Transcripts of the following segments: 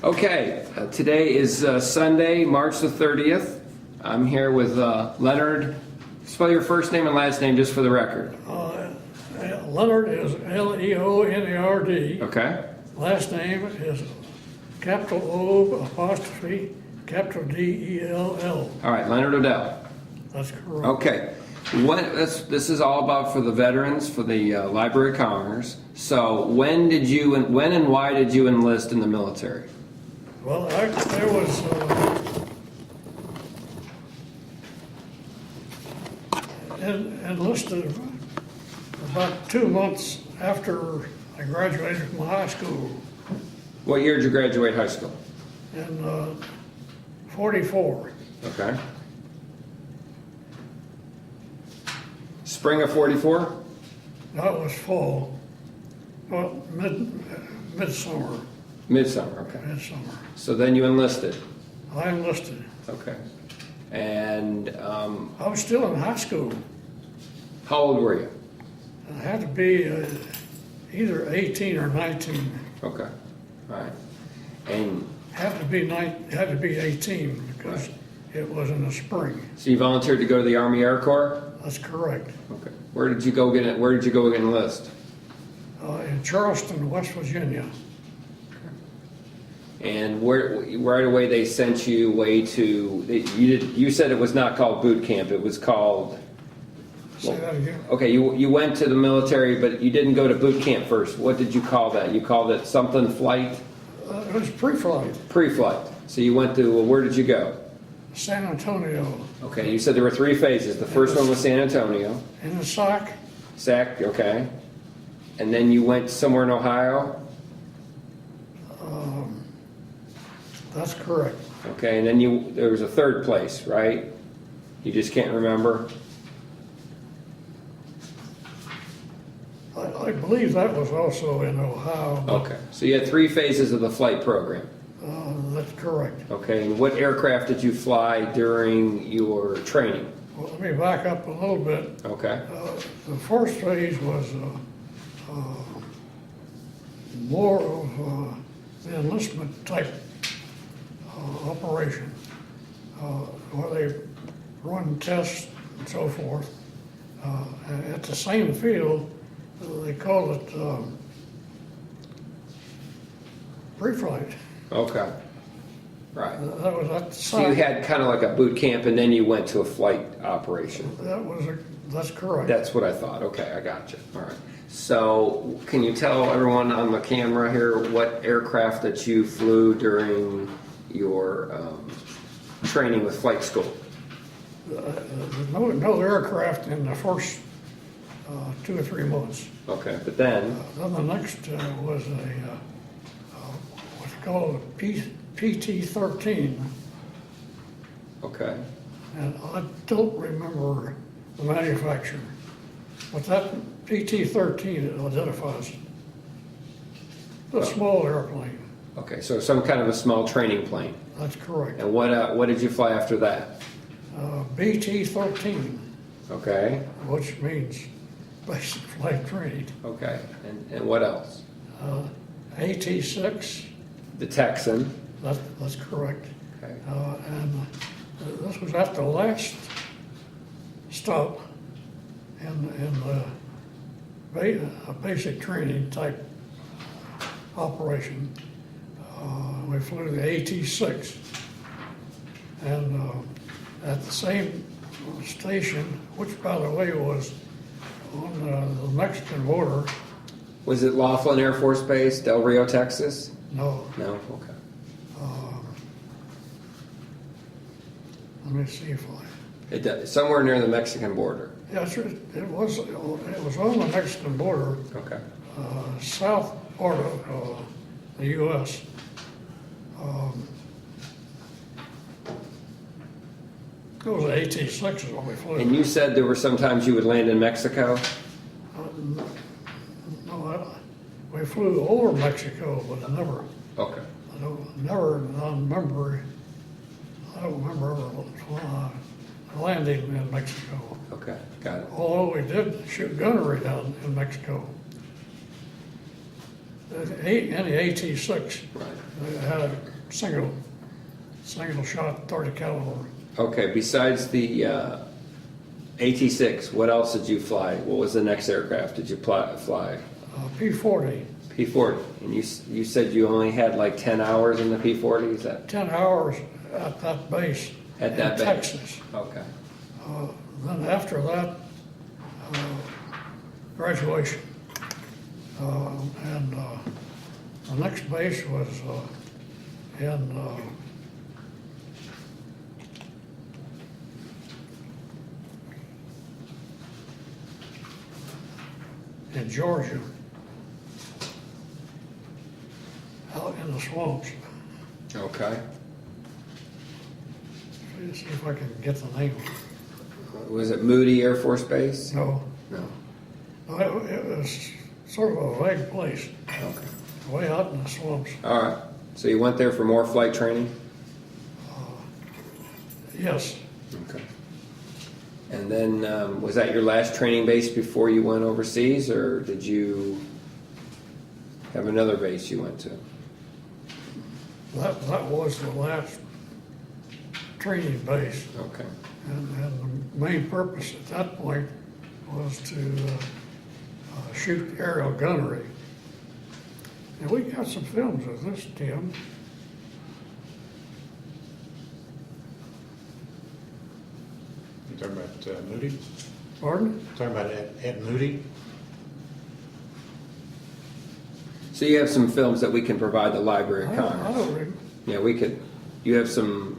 Okay, today is Sunday, March the 30th. I'm here with Leonard. Spell your first name and last name just for the record. Leonard is Leonard. Okay. Last name is capital O apostrophe capital Dell. All right, Leonard O'Dell. That's correct. Okay. This is all about for the veterans, for the Library of Congress. So when and why did you enlist in the military? Well, I was enlisted about 2 months after I graduated from high school What year did you graduate high school? in 44. Okay. Spring of 44? That was fall. Well, midsummer. Midsummer, okay. Midsummer. So then you enlisted. I enlisted. Okay. And I was still in high school. how old were you? I had to be either 18 or 19. Okay. All right. And Had to be 18 because it was in the spring. so you volunteered to go to the Army Air Corps? That's correct. Okay. Where did you go enlist? In Charleston, West Virginia. And right away they sent you away to you said it was not called boot camp, it was called Say that again. okay, you went to the military but you didn't go to boot camp first. What did you call that? You called it something flight? It was pre-flight. Pre-flight. So you went to where did you go? San Antonio. Okay, you said there were 3 phases. The first one was San Antonio. In the SAC. SAC, okay. And then you went somewhere in Ohio? That's correct. Okay, and then there was a 3rd place, right? You just can't remember? I believe that was also in Ohio. Okay, so you had 3 phases of the flight program. That's correct. Okay, and what aircraft did you fly during your training? Well, let me back up a little bit. Okay, The first phase was more of the enlistment type operation, where they run tests and so forth. And at the same field, they call it pre-flight. okay, right. That was at the So you site. had kind of like a boot camp and then you went to a flight operation. That's correct. That's what I thought. Okay, I got you. All right. So, can you tell everyone on the camera here what aircraft that you flew during your training with flight school? No aircraft in the first 2 or 3 months. Okay, but then, Then the next was what's called a PT-13, okay, and I don't remember the manufacturer, but that PT-13 identifies a small airplane. okay. So some kind of a small training plane. That's correct. And what did you fly after that? BT-13, Okay, which means basic flight training. okay. And what else? AT-6, The Texan. that's correct. Okay. And this was at the last stop in a basic training type operation. We flew the AT-6, and at the same station, which by the way was on the Mexican border. Was it Laughlin Air Force Base, Del Rio, Texas? No, No? Okay. let me see if Somewhere near the Mexican border. yes, it was on the Mexican border, Okay. south part of the U.S. It was an AT-6 is what we flew. And you said there were sometimes you would land in Mexico? No, we flew over Mexico, but I don't remember ever landing in Mexico. Okay, got it. Although we did shoot gunnery down in Mexico. In the AT-6, Right. they had single shot 30 caliber. Okay, besides the AT-6, what else did you fly? What was the next aircraft did you fly? P-40. P-40. And you said you only had like 10 hours in the P-40? Is that 10 hours at that base at that in base? Texas. Okay. Then after that, graduation. And the next base was in Georgia, out in the swamps. Okay. Let's see if I can get the name. Was it Moody Air Force Base? No, No. it was sort of a vague place, Okay. way out in the swamps. All right. So you went there for more flight training? Yes, Okay. And then was that your last training base before you went overseas, or did you have another base you went to? that was the last training base. Okay. And the main purpose at that point was to shoot aerial gunnery. And we got some films of this, Tim. You talking about Moody? Pardon? Talking about at Moody? So you have some films that we can provide the Library of I Congress. don't remember. Yeah, we could. You have some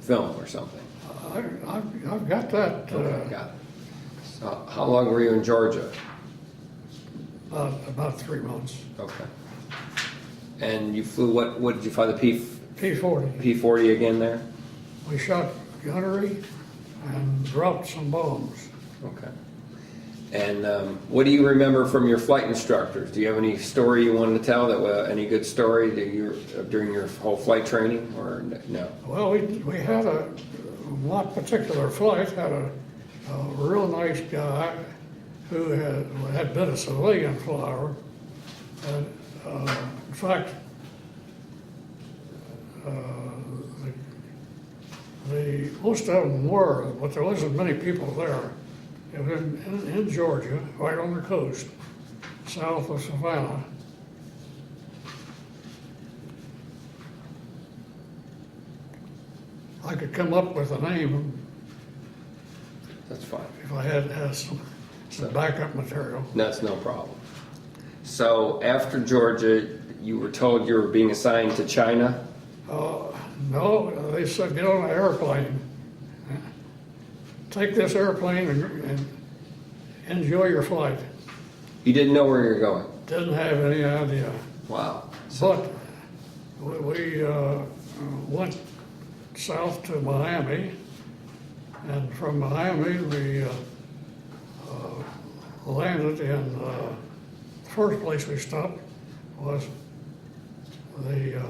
film or something. I've got that Okay, got it. So how long were you in Georgia? about 3 months. Okay. And you flew what did you fly the P-40. P-40 again there? We shot gunnery and dropped some bombs. Okay. And what do you remember from your flight instructors? Do you have any story you wanted to tell? Any good story that during your whole flight training, or no? Well, we had one particular flight had a real nice guy who had been a civilian flyer. And, in fact, most of them were, but there wasn't many people there. It was in Georgia, right on the coast, south of Savannah. I could come up with a name That's fine. if I had some backup material. That's no problem. So after Georgia, you were told you were being assigned to China? No, they said get on an airplane, take this airplane and enjoy your flight. You didn't know where you were going? Didn't have any idea. Wow. But we went south to Miami, and from Miami we landed in, the first place we stopped was the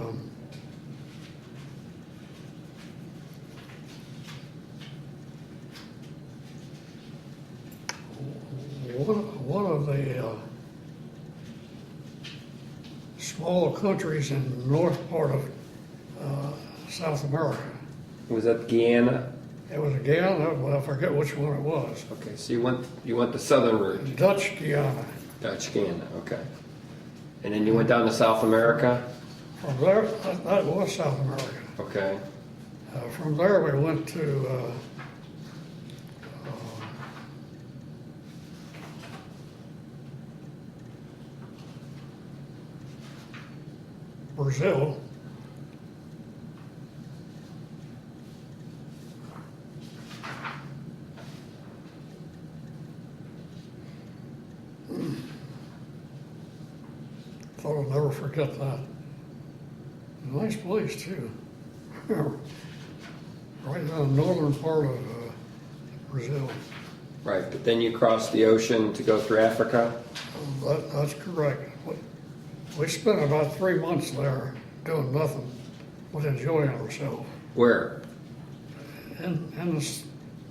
one of the small countries in the north part of South America. Was that Guyana? It was a Guyana, but I forget which one it was. Okay, so you went the southern route. Dutch Guyana. Dutch Guyana, okay. And then you went down to South America? From there, that was South America. Okay. From there, we went to Brazil. Thought I'll never forget that. Nice place too. Right down the northern part of Brazil. Right, but then you crossed the ocean to go through Africa? That's correct. We spent about 3 months there doing nothing but enjoying ourselves. Where? In the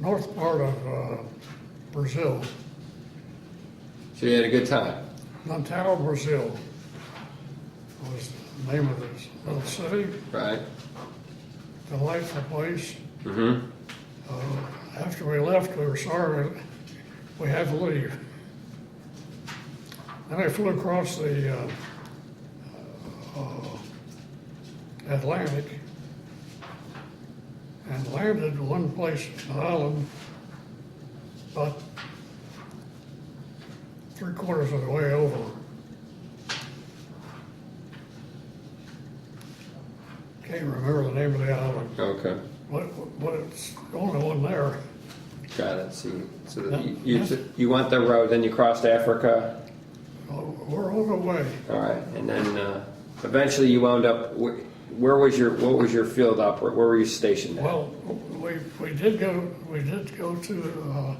north part of Brazil, So you had a good time? Natal, Brazil. was the name of this little city. Right. Delightful place. Mm-hmm. After we left, we were sorry we had to leave. Then I flew across the Atlantic and landed one place, an island, about 3/4 of the way over. Can't remember the name of the island, Okay. but it's the only one there. Got it. So, Yeah. you went the road, then you crossed Africa. We're on the way. All right, and then eventually you wound up. What was your field opera? Where were you stationed at? Well, we did go to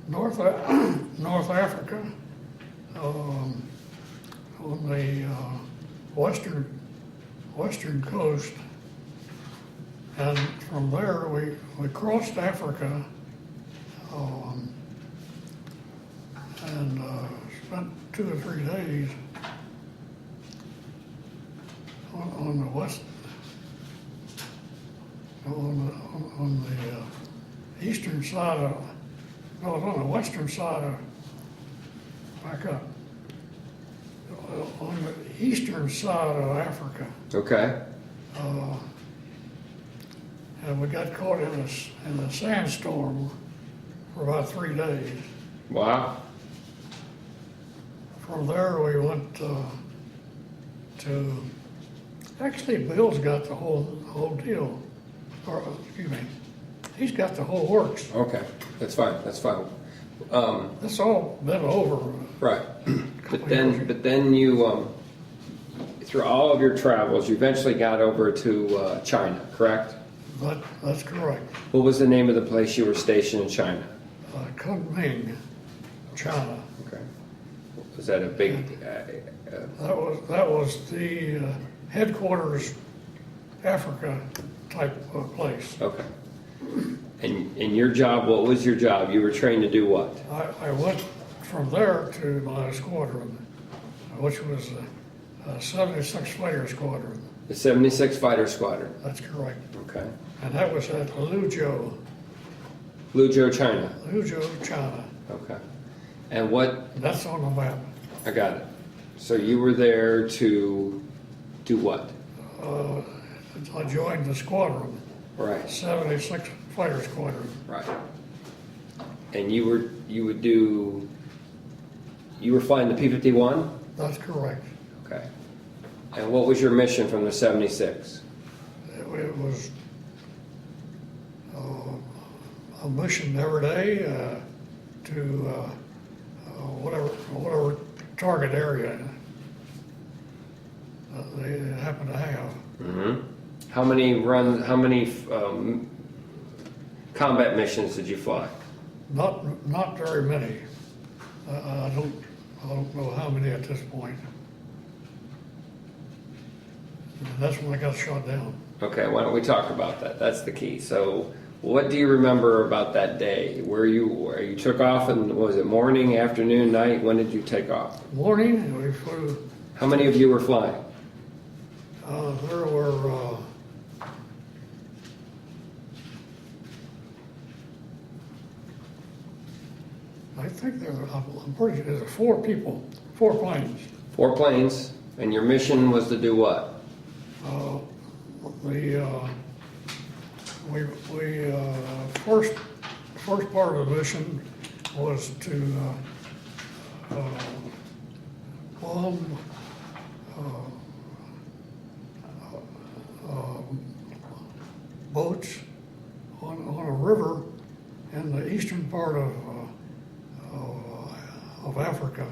North Africa on the western coast, and from there we crossed Africa and spent 2 or 3 days on the west. On the eastern side of, no, it's on the western side of, back up. On the eastern side of Africa. Okay. And we got caught in a sandstorm for about 3 days. Wow. From there, we went to, actually, Bill's got the whole deal. Or, excuse me, he's got the whole works. Okay, that's fine. That's fine. It's all been over. Right. But then you, through all of your travels, you eventually got over to China, correct? That's correct. What was the name of the place you were stationed in China? Kunming, China. Okay. Was that a big? That was the headquarters, Africa type of place. Okay. And your job, what was your job? You were trained to do what? I went from there to my squadron, which was a 76 Fighter Squadron. The 76 Fighter Squadron. That's correct. Okay. And that was at Luzhou, China. Luzhou, China. Okay. And what? That's on the map. I got it. So you were there to do what? I joined the squadron, Right. 76 Fighter Squadron. Right. And you were flying the P-51? That's correct. Okay. And what was your mission from the 76? It was a mission every day to whatever target area they happen to have. Mm-hmm. How many combat missions did you fly? Not very many. I don't know how many at this point. And that's when I got shot down. Okay, why don't we talk about that? That's the key. So, what do you remember about that day? Where you took off, and was it morning, afternoon, night? When did you take off? Morning, we flew. How many of you were flying? There were I think I'm pretty sure there's 4 people, 4 planes. 4 planes, and your mission was to do what? First part of the mission was to bomb boats on a river in the eastern part of Africa.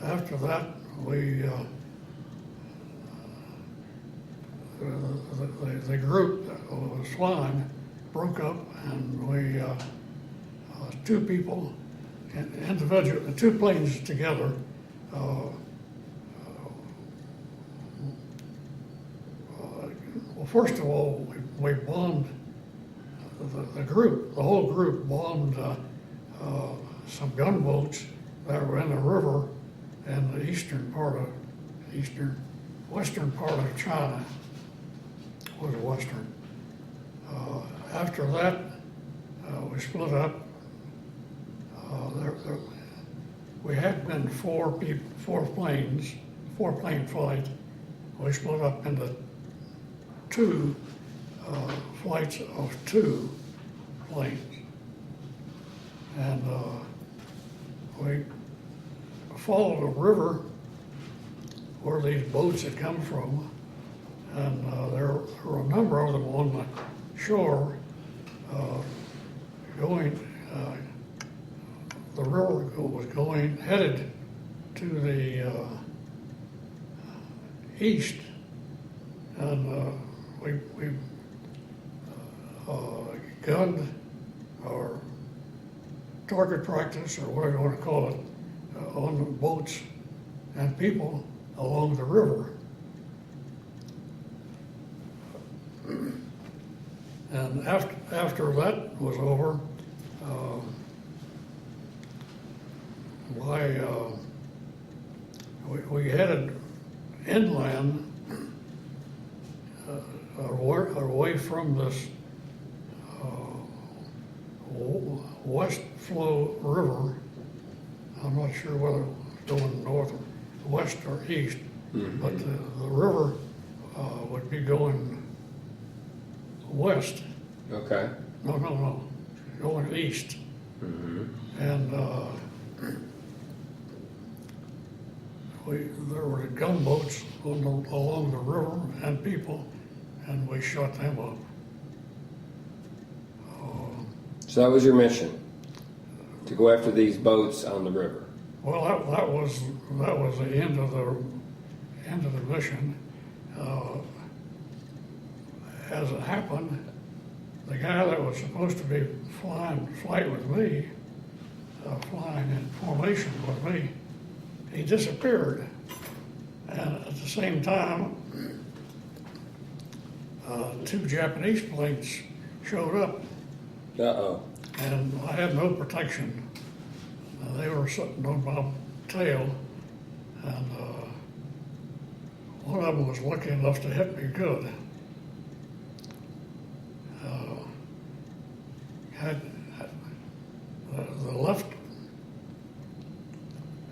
After that, the group that was flying broke up, and we 2 people, individual, 2 planes together. Well, first of all, we bombed the whole group bombed some gunboats that were in the river in the western part of China was western. After that, we split up. We had been four plane flight. We split up into two flights of two planes. And we followed a river where these boats had come from. And there were a number of them on the shore the river was headed to the east, and we gunned or target practice, or whatever you want to call it, on the boats and people along the river. And after that was over, we headed inland away from this west flow river. I'm not sure whether it was going north or west or east, but the river would be going west. Okay. No, going east. And there were gunboats along the river and people, and we shot them up. So that was your mission, to go after these boats on the river. Well, that was the end of the mission. As it happened, the guy that was supposed to be flight with me, flying in formation with me, he disappeared. And at the same time, two Japanese planes showed up. Uh-oh. And I had no protection. They were sitting on my tail, and one of them was lucky enough to hit me good. Had the left,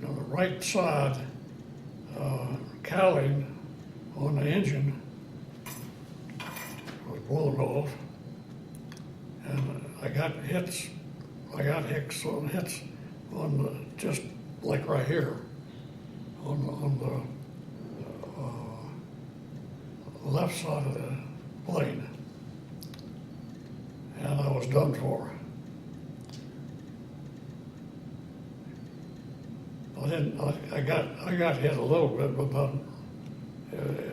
the right side cowling on the engine was blown off, and I got hits on just like right here on the left side of the plane, and I was done for. I got hit a little bit, but not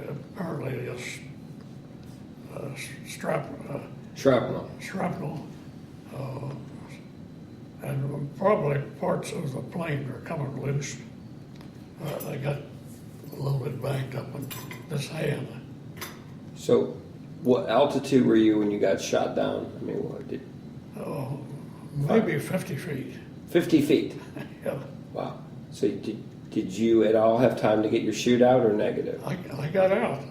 apparently just shrapnel. And probably parts of the plane were coming loose. I got a little bit banged up in this hand. So what altitude were you when you got shot down? I mean, what did... Maybe 50 feet. 50 feet? Yeah. Wow. So did you at all have time to get your chute out, or negative? I got out.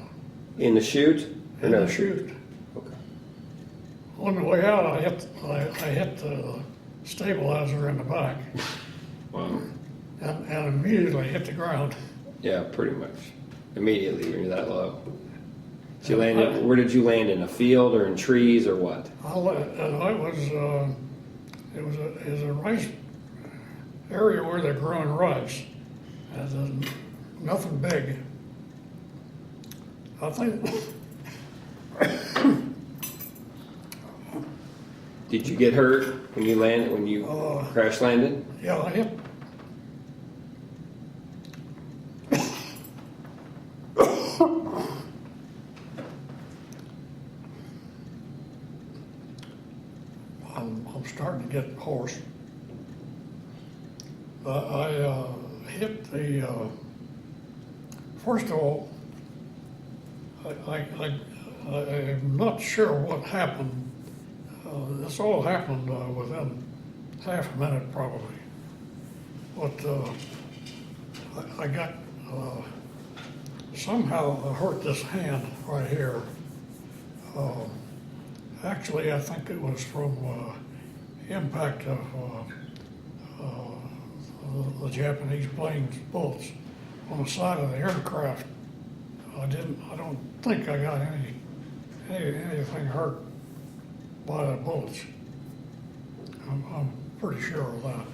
In the chute? Or In no the chute. Okay. On the way out, I hit the stabilizer in the back. Wow. And immediately hit the ground. Yeah, pretty much. Immediately when you're that low. So you landed, where did you land, in a field or in trees or what? It was a rice area where they're growing rice. And nothing big. I think. Did you get hurt when you crash landed? Yeah, I hit. I'm starting to get hoarse. I hit the. First of all, I'm not sure what happened. This all happened within half a minute, probably. But I got, somehow I hurt this hand right here. Actually, I think it was from impact of the Japanese planes' bullets on the side of the aircraft. I don't think I got anything hurt by the bullets. I'm pretty sure of that.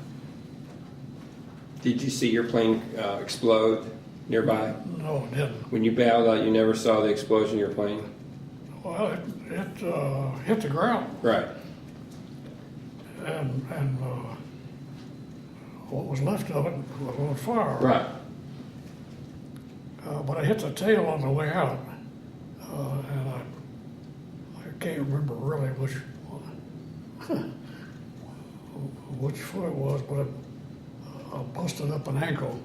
Did you see your plane explode nearby? No, it didn't. When you bailed out, you never saw the explosion of your plane? Well, it hit the ground, Right. and what was left of it was on fire. Right. But I hit the tail on the way out, and I can't remember really which foot it was, but I busted up an ankle.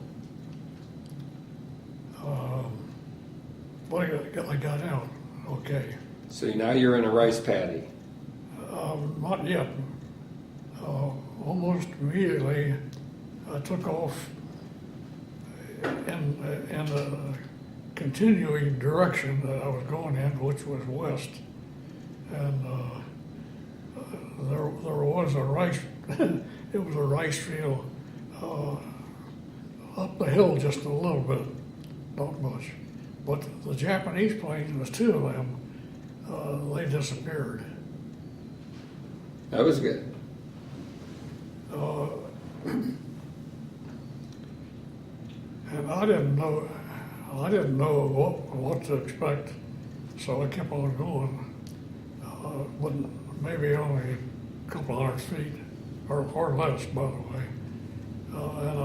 But I got out okay. So now you're in a rice paddy. Not yet. Almost immediately, I took off in the continuing direction that I was going in, which was west. And there was a rice, it was a rice field up the hill just a little bit, not much. But the Japanese planes, there was two of them, they disappeared. That was good. And I didn't know what to expect, so I kept on going. But maybe only a couple hundred feet, or less, by the way. And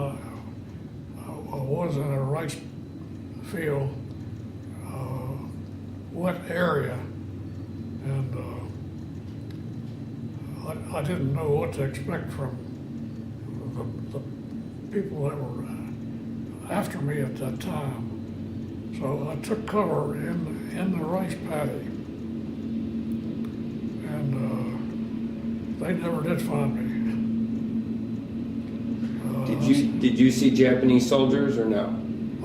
I was in a rice field, wet area, and I didn't know what to expect from the people that were after me at that time. So I took cover in the rice paddy, and they never did find me. Did you see Japanese soldiers or no?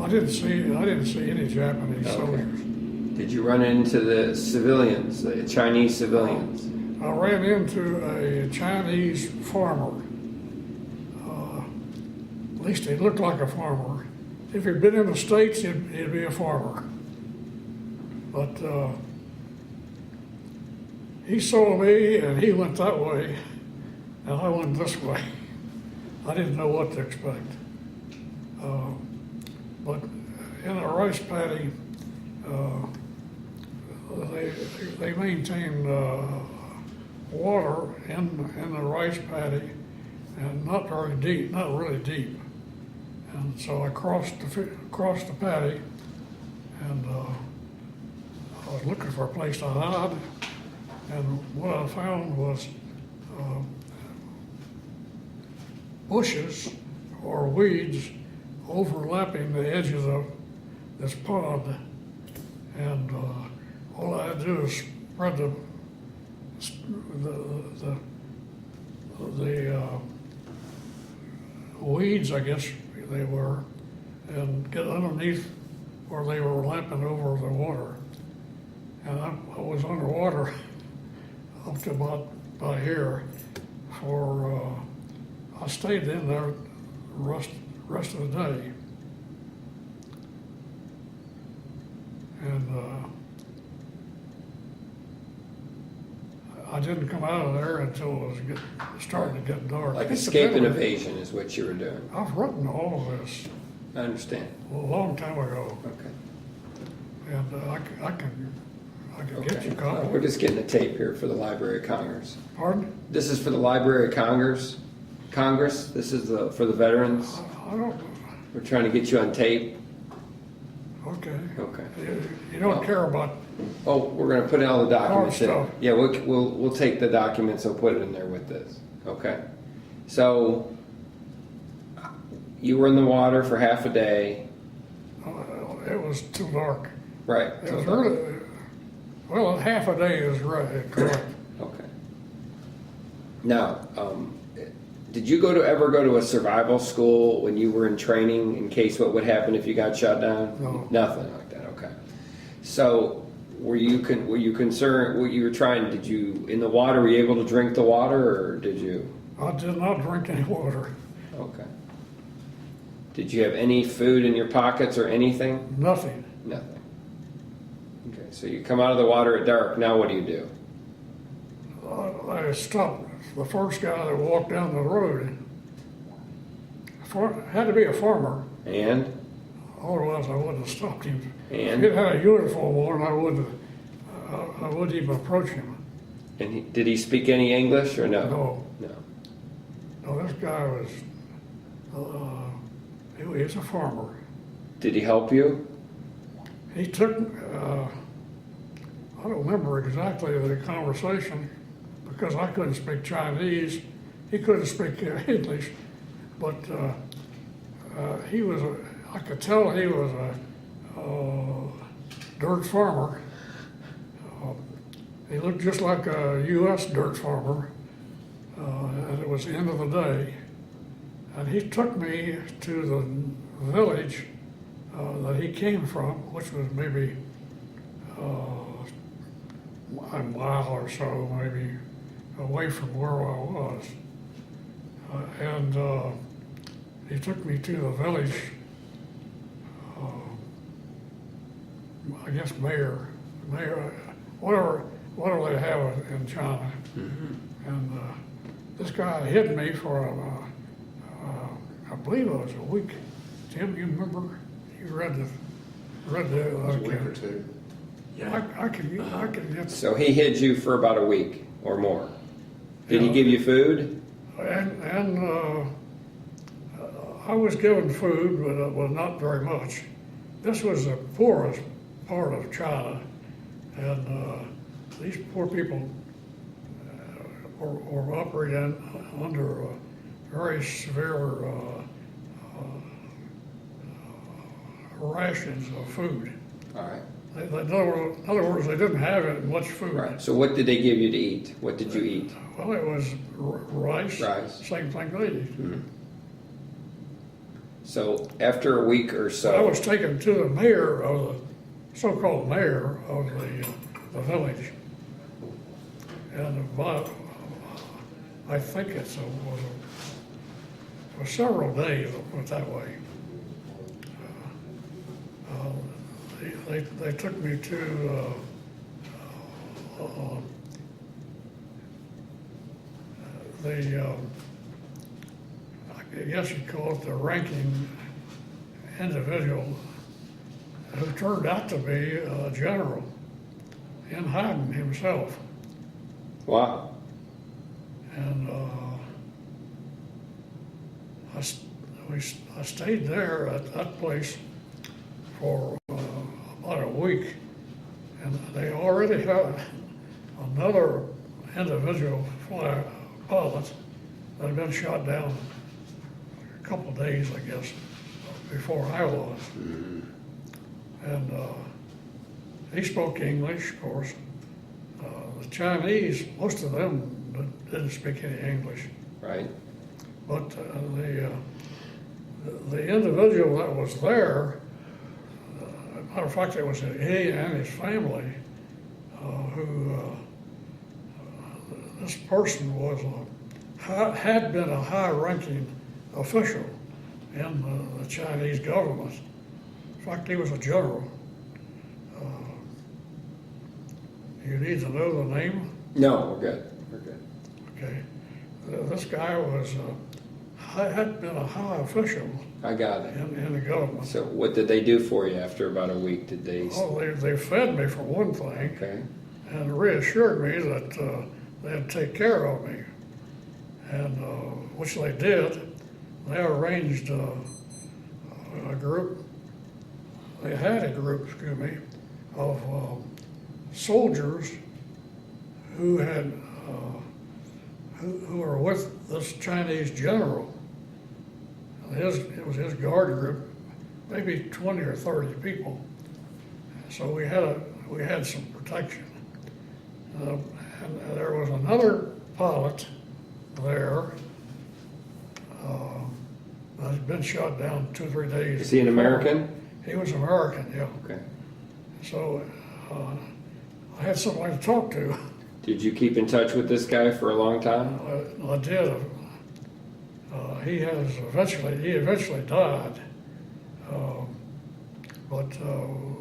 I didn't see any Japanese Okay. soldiers. Did you run into the civilians, the Chinese civilians? I ran into a Chinese farmer. At least he looked like a farmer. If he'd been in the States, he'd be a farmer. But he saw me and he went that way, and I went this way. I didn't know what to expect. But in a rice paddy, they maintain water in the rice paddy, and not very deep, not really deep. And so I crossed the paddy, and I was looking for a place to hide. And what I found was bushes or weeds overlapping the edges of this pond, and all I had to do is spread the weeds, I guess they were, and get underneath where they were lapping over the water. And I was underwater up to about here for, I stayed in there the rest of the day. And I didn't come out of there until it was starting to get dark. Like escape and evasion is what you were doing. I've written all of this I understand. a long time ago, Okay. and I can get you a copy. We're just getting a tape here for the Library of Congress. Pardon? This is for the Library of Congress. This is for the veterans. I don't. We're trying to get you on tape. Okay. Okay. You don't care about. Oh, we're going to put in all the documents in. stuff. Yeah, we'll take the documents and put it in there with this. Okay. So you were in the water for half a day. It was too dark. Right. It was really. Well, half a day is right. Correct. Okay. Now, Did you ever go to a survival school when you were in training in case what would happen if you got shot down? No. Nothing like that. Okay. So were you concerned? What you were trying? Did you in the water? Were you able to drink the water, or did you? I did not drink any water. Okay. Did you have any food in your pockets or anything? Nothing. Nothing. Okay. So you come out of the water at dark. Now what do you do? I stopped the first guy that walked down the road. Had to be a farmer, And otherwise I wouldn't have stopped him. And? If he had a uniform on, I wouldn't even approach him. did he speak any English or no? No, No. no, this guy was, he was a farmer. Did he help you? He took, I don't remember exactly the conversation because I couldn't speak Chinese. He couldn't speak English, but he was, I could tell he was a dirt farmer. He looked just like a U.S. dirt farmer, and it was the end of the day. And he took me to the village that he came from, which was maybe a mile or so, maybe away from where I was. And he took me to the village, I guess mayor, whatever they have in China. Mm-hmm. And this guy hid me for, I believe it was a week. Tim, you remember? You read the A week or two. I can get. So he hid you for about a week or more. Did he Yeah. give you food? And I was given food, but it was not very much. This was the poorest part of China, and these poor people were operating under very severe rations of food. All right. In other words, they didn't have much food. Right. So what did they give you to eat? What did you eat? Well, it was rice. Rice. Same thing they eat. Mm-hmm. So after a week or I so, was taken to the mayor of the so-called mayor of the village, and about I think it was several days. I'll put it that way. They took me to I guess you'd call it the ranking individual who turned out to be a general in hiding himself. wow. And I stayed there at that place for about a week, and they already had another individual pilot that had been shot down a couple of days, I guess, before I was. And he spoke English, of course. The Chinese, most of them didn't speak any English. Right. But the individual that was there, matter of fact, it was he and his family who, this person was had been a high-ranking official in the Chinese government. In fact, he was a general. You need to know the name? No, we're good. We're good. Okay. This guy was had been a high official I got it. in the government. So what did they do for you after about a week? Did they? Oh, they fed me for one thing, Okay. and reassured me that they'd take care of me, and which they did. They arranged a group. They had a group, excuse me, of soldiers who had who were with this Chinese general. It was his guard group, maybe 20 or 30 people. So we had some protection. And there was another pilot there He's been shot down 2 or 3 days. Is he an American? He was American, yeah. Okay. So I had somebody to talk to. Did you keep in touch with this guy for a long time? I did. He eventually died, but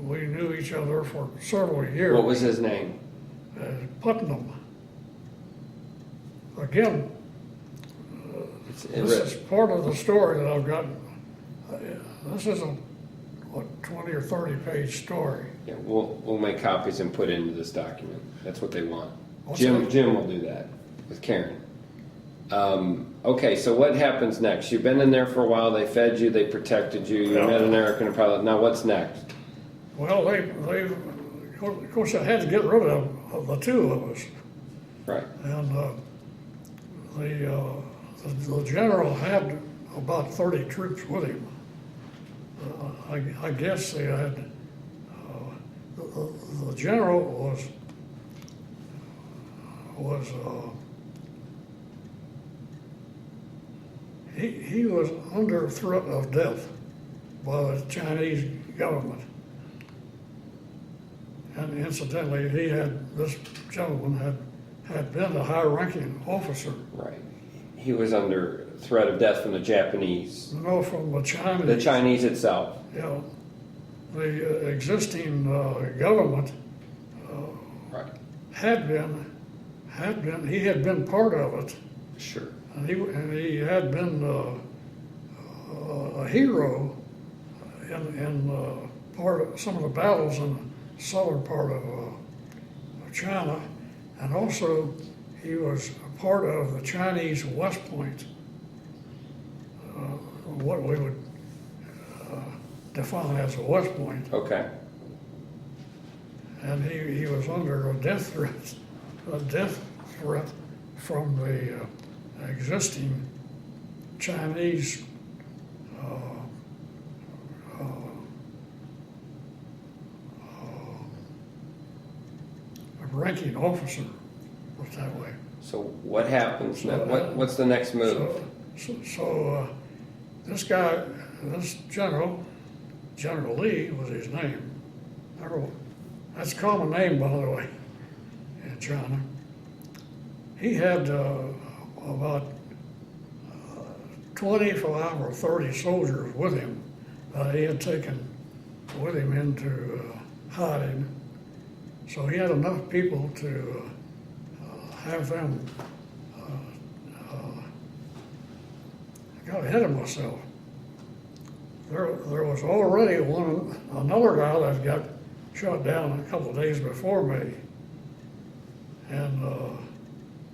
we knew each other for several years. What was his name? Putnam. Again, this is part of the story that I've got. This is a 20 or 30 page story. Yeah, we'll make copies and put it into this document. That's what they want. What's Jim that? Jim will do that with Karen. Okay, so what happens next? You've been in there for a while. They fed you. They protected you. You Yeah. met an American pilot. Now what's next? Well, they of course I had to get rid of the two of us, Right. and the general had about 30 troops with him. I guess they had. The general was he was under threat of death by the Chinese government. And incidentally, this gentleman had been a high-ranking officer. Right. He was under threat of death from the Japanese. No, from the Chinese. The Chinese itself. Yeah, the existing government Right. he had been part of it, Sure. and he had been a hero in part of some of the battles in the southern part of China, and also he was a part of the Chinese West Point, what we would define as a West Point, Okay. and he was under a death threat from the existing Chinese ranking officer, put it that way. So what happens now? What's the next move? So this guy, this General Lee was his name. That's a common name, by the way, in China. He had about 25 or 30 soldiers with him. He had taken with him into hiding. So he had enough people to have them. I got ahead of myself. There was already another guy that got shot down a couple of days before me, and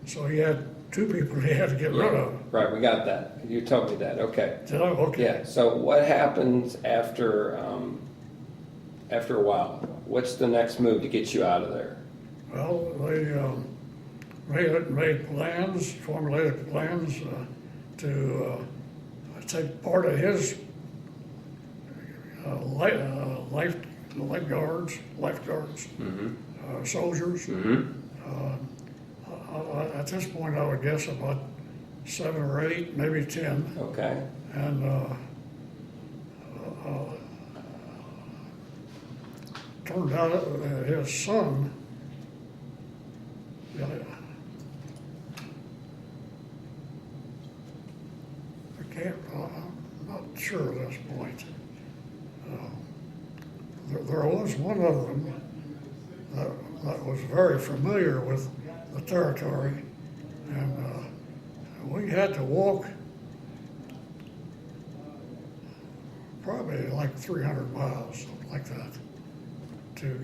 so he had 2 people he had to get rid of. Right, we got that. You told me that. Okay. Did I? Okay. Yeah. So what happens after a while? What's the next move to get you out of there? Well, they formulated plans to take part of his lifeguards, soldiers. At this point, I would guess about 7 or 8, maybe 10. Okay. And turned out his son, I'm not sure at this point. There was one of them that was very familiar with the territory, and we had to walk probably like 300 miles, something like that. It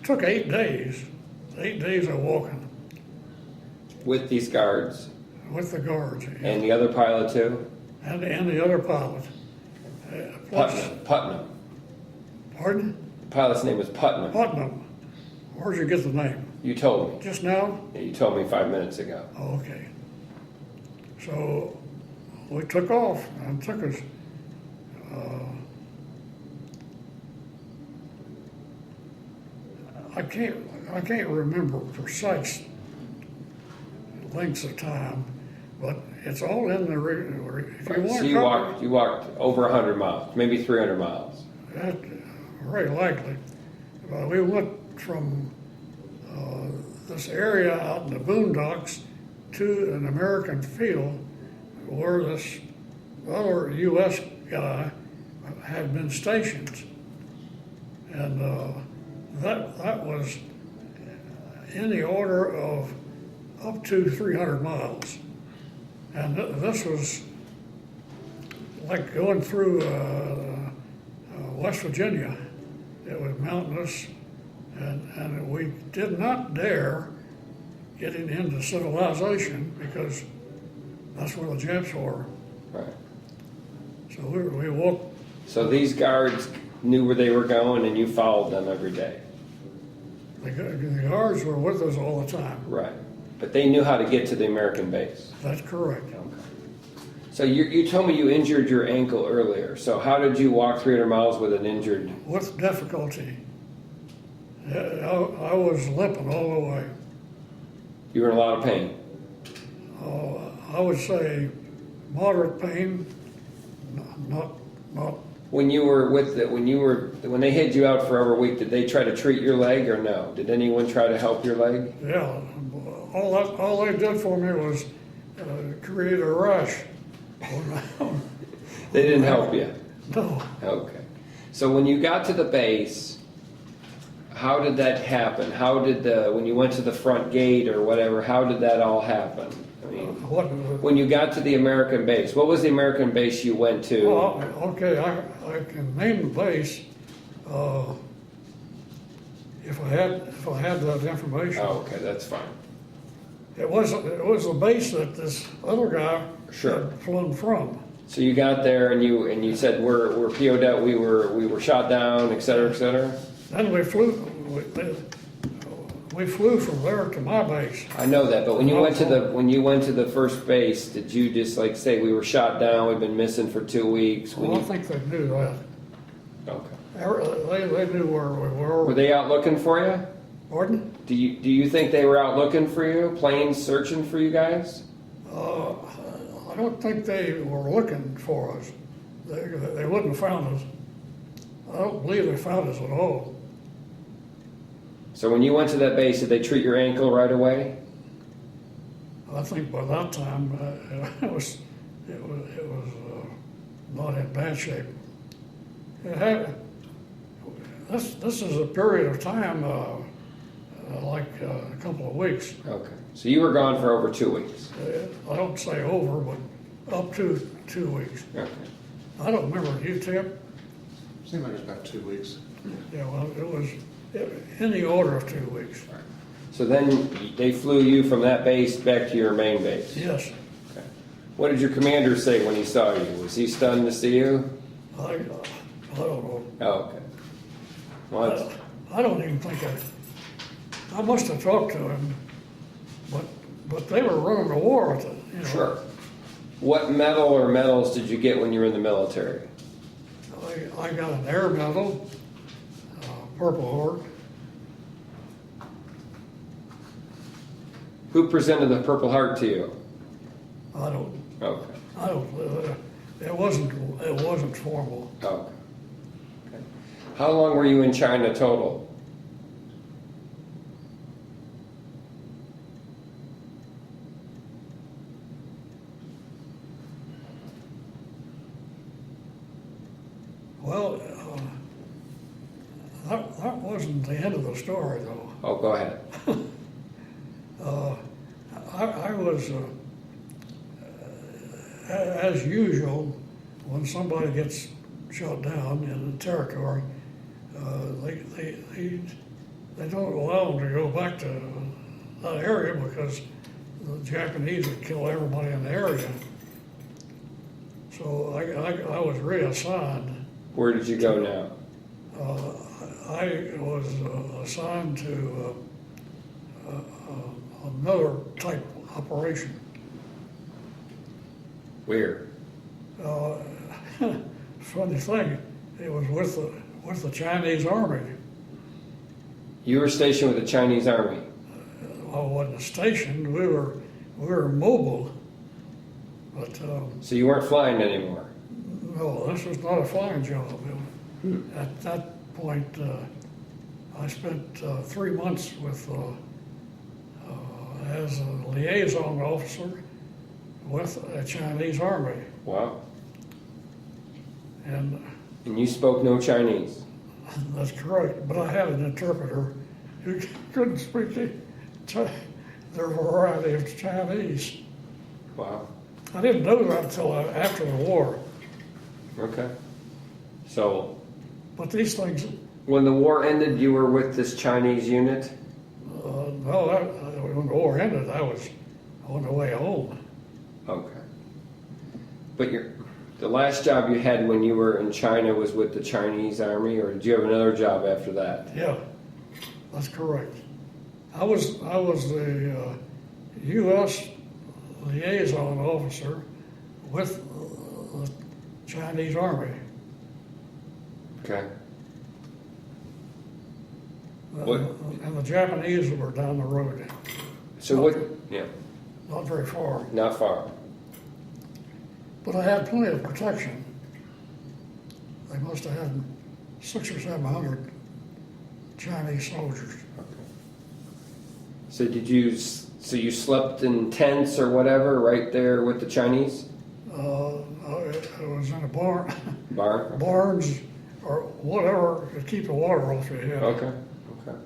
took 8 days. 8 days of walking With these guards with the guards. and the other pilot too? And the other pilot. Putnam. Pardon? The pilot's name was Putnam. Putnam. Where'd you get the name? You told me. Just now? Yeah, you told me 5 minutes ago. Oh, okay. So we took off and took us. I can't remember precise lengths of time, but it's all in the, if you want So to you walked over 100 miles, maybe 300 miles. that, very likely. We went from this area out in the boondocks to an American field where this other U.S. guy had been stationed. And that was in the order of up to 300 miles. And this was like going through West Virginia. It was mountainous, and we did not dare getting into civilization because that's where the Japs were. Right. So we walked. So these guards knew where they were going, and you followed them every day. The guards were with us all the time. Right. But they knew how to get to the American base. That's correct. Okay. So you told me you injured your ankle earlier. So how did you walk 300 miles with an injured? With difficulty. I was limping all the way. You were in a lot of pain. I would say moderate pain, not. When they had you out for over a week, did they try to treat your leg or no? Did anyone try to help your leg? Yeah, all they did for me was create a rash. They didn't help you. No, Okay. So when you got to the base, how did that happen? When you went to the front gate or whatever, how did that all happen? I mean, when you got to the American base, what was the American base you went to? well, okay, I can name the base if I had that information. Oh, okay, that's fine. It was the base that this other guy Sure. had flown from. So you got there and you said we're PO'd out, we were shot down, et cetera, et cetera. Then we flew from there to my base. I know that, but when you went to the first base, did you just like say we were shot down, we've been missing for 2 weeks? Well, I think they knew that. Okay. They knew where we were. Were they out looking for you? Pardon? Do you think they were out looking for you, planes searching for you guys? I don't think they were looking for us. They wouldn't have found us. I don't believe they found us at all. So when you went to that base, did they treat your ankle right away? I think by that time it was not in bad shape. This is a period of time like a couple of weeks. Okay. So you were gone for over 2 weeks. I don't say over, but up to 2 weeks. Okay. I don't remember. You, Tim? Seemed like it was about 2 weeks. Yeah, well, it was in the order of 2 weeks. All right. So then they flew you from that base back to your main base. Yes. Okay. What did your commander say when he saw you? Was he stunned to see you? I don't know. Oh, okay. Well, that's- I don't even think I must have talked to him, but they were running a war with it. You know. Sure. What medal or medals did you get when you were in the military? I got an air medal, Purple Heart. Who presented the Purple Heart to you? I don't. Okay. It wasn't formal. Okay. Okay. How long were you in China total? Well, that wasn't the end of the story, though. Oh, go ahead. I was, as usual, when somebody gets shot down in the territory, they don't allow them to go back to that area because the Japanese would kill everybody in the area. So I was reassigned. Where did you go now? I was assigned to another type operation. Where? Funny thing, it was with the Chinese Army. You were stationed with the Chinese Army. I wasn't stationed. We were mobile. But So you weren't flying anymore? no, this was not a flying job. At that point, I spent 3 months with as a liaison officer with a Chinese army, Wow. and And you spoke no Chinese? that's correct. But I had an interpreter who couldn't speak their variety of Chinese. Wow. I didn't know that until after the war. Okay. So But these things, when the war ended, you were with this Chinese unit? no, when the war ended, I was on the way home. Okay. But the last job you had when you were in China was with the Chinese army, or did you have another job after that? Yeah, that's correct. I was the U.S. liaison officer with the Chinese army. Okay. Uh, What- And the Japanese were down the road, So what? Yeah. not very far. Not far. But I had plenty of protection. They must have had 600 or 700 Chinese soldiers. Okay. So so you slept in tents or whatever right there with the Chinese? I was in a barn, Barn? barns or whatever to keep the water off your head. Okay. Okay.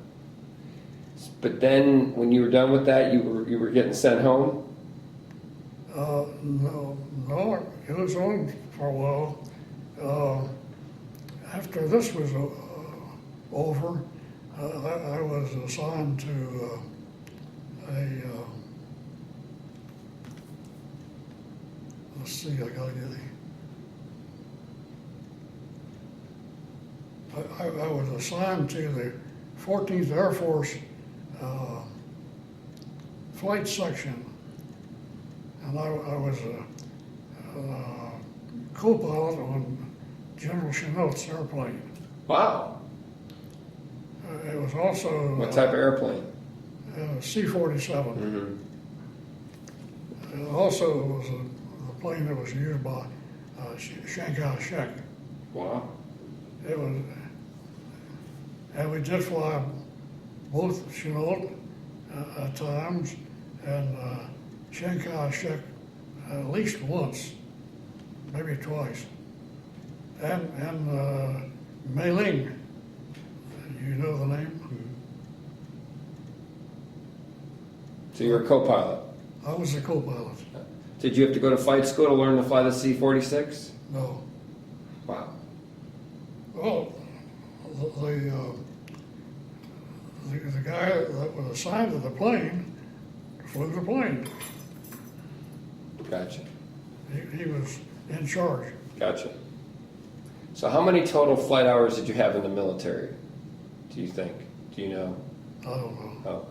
But then when you were done with that, you were getting sent home? No, it was on for a while. After this was over, I was assigned to let's see, I gotta get it. I was assigned to the 14th Air Force flight section, and I was a co-pilot on General Chennault's airplane. Wow. It was also What type of airplane? C-47. Mm-hmm. It also was a plane that was used by Chiang Kai-shek. Wow. It was, and we did fly both Chennault at times and Chiang Kai-shek at least once, maybe twice. And Mei Ling, you know the name? So you're a co-pilot. I was the co-pilot. Did you have to go to flight school to learn to fly the C-46? No. Wow. Well, the guy that was assigned to the plane flew the plane. Gotcha. He was in charge. Gotcha. So how many total flight hours did you have in the military, do you think? Do you know? I don't know. Oh.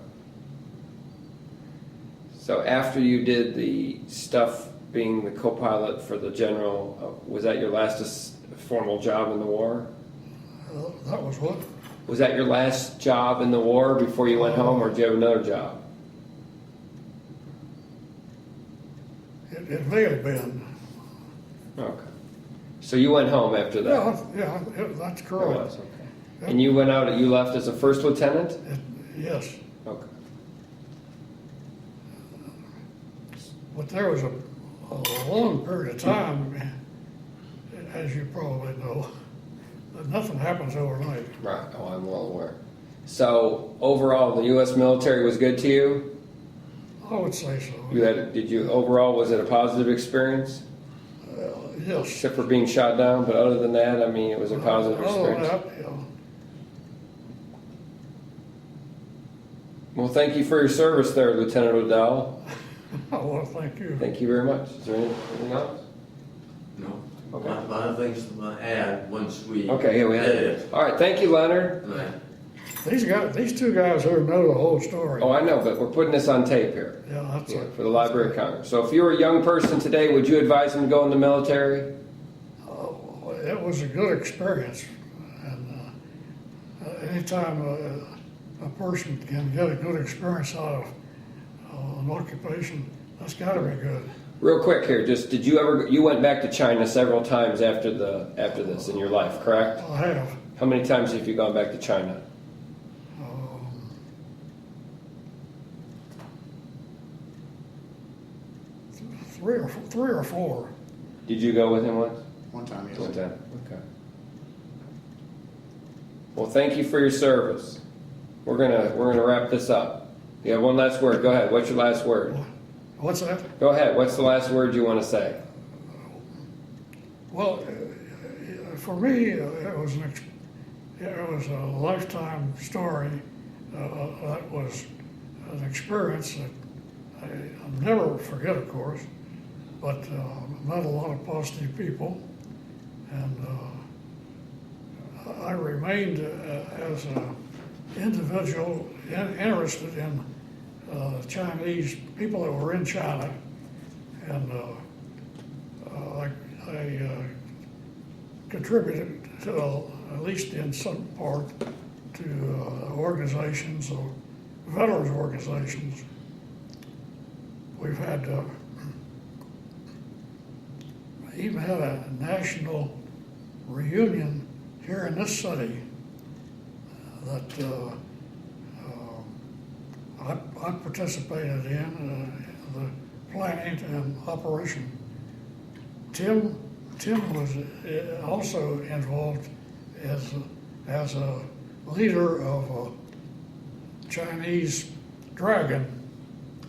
So after you did the stuff being the co-pilot for the general, was that your last formal job in the war? That was what? Was that your last job in the war before you went home, or did you have another job? It may have been. Okay. So you went home after that? Yeah, that's It correct. was, okay. And you went out, you left as a first lieutenant? Yes, Okay. but there was a long period of time, as you probably know, that nothing happens overnight. Right. Oh, I'm well aware. So overall, the U.S. military was good to you? I would say so. Overall, was it a positive experience? Yes. Except for being shot down, but other than that, I mean, it was a positive Other than experience. that, yeah. Well, thank you for your service there, Lieutenant O'Dell. Well, thank you. Thank you very much. Is there anything else? No. Okay. A lot of things to add once we. Okay, yeah, we had did it. All right, thank you, Leonard. Right. These two guys here know the whole story. Oh, I know, but we're putting this on tape here. Yeah, that's it. For the Library of Congress. So if you were a young person today, would you advise them to go in the military? It was a good experience, and anytime a person can get a good experience out of an occupation, that's got to be good. Real quick here, just you went back to China several times after this in your life, correct? I have. How many times have you gone back to China? Three or four. Did you go with him once? One time, yes. One time. Okay. Well, thank you for your service. We're gonna wrap this up. You have one last word. Go ahead. What's your last word? What's that? Go ahead. What's the last word you want to say? Well, for me, it was a lifetime story. That was an experience that I'll never forget, of course. But met a lot of positive people, and I remained as an individual interested in Chinese people that were in China, and I contributed to, at least in some part, to organizations or veterans organizations. We've had even had a national reunion here in this city that I participated in, the planning and operation. Tim was also involved as a leader of a Chinese dragon.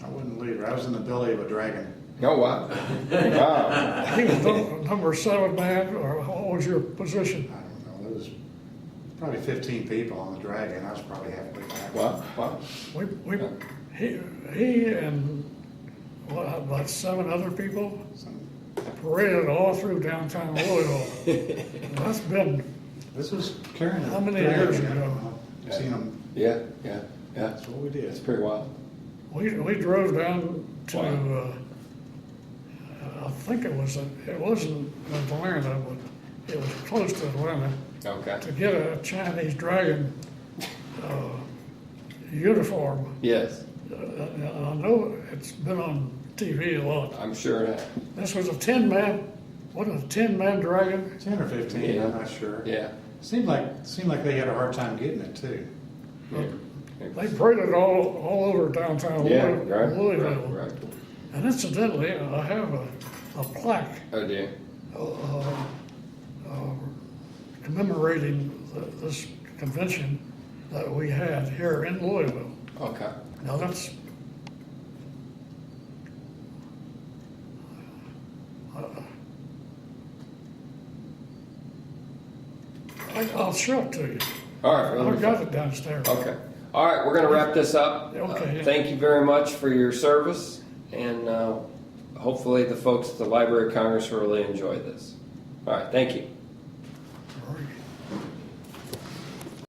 I wasn't a leader. I was in the belly of a dragon. Oh, wow. Wow. He was number 7 man, or what was your position? I don't know. There was probably 15 people on the dragon. I was probably halfway back. Wow. Wow. He and about 7 other people Some- paraded all through downtown Louisville. That's been, This was carrying a How many dragon. years ago? I've seen them. Yeah. That's what we did. It's pretty wild. we drove down to, Wow. I think it wasn't Atlanta, but it was close to Atlanta, Okay. to get a Chinese dragon uniform. Yes, I know it's been on TV a lot. I'm sure that. This was a 10-man, what, a 10-man dragon? 10 or 15, Yeah. I'm not sure. Yeah. Seemed like they had a hard time getting it too. Yeah. They paraded all over downtown Yeah. Right. Louisville. Right. And incidentally, I have a plaque Oh dear. commemorating this convention that we had here in Louisville. Okay. Now that's, I'll show it to you. All right. I've got it downstairs. Okay. All right. We're going to wrap this up. Okay. Thank you very much for your service, and hopefully the folks at the Library of Congress really enjoy this. All right. Thank you. All right.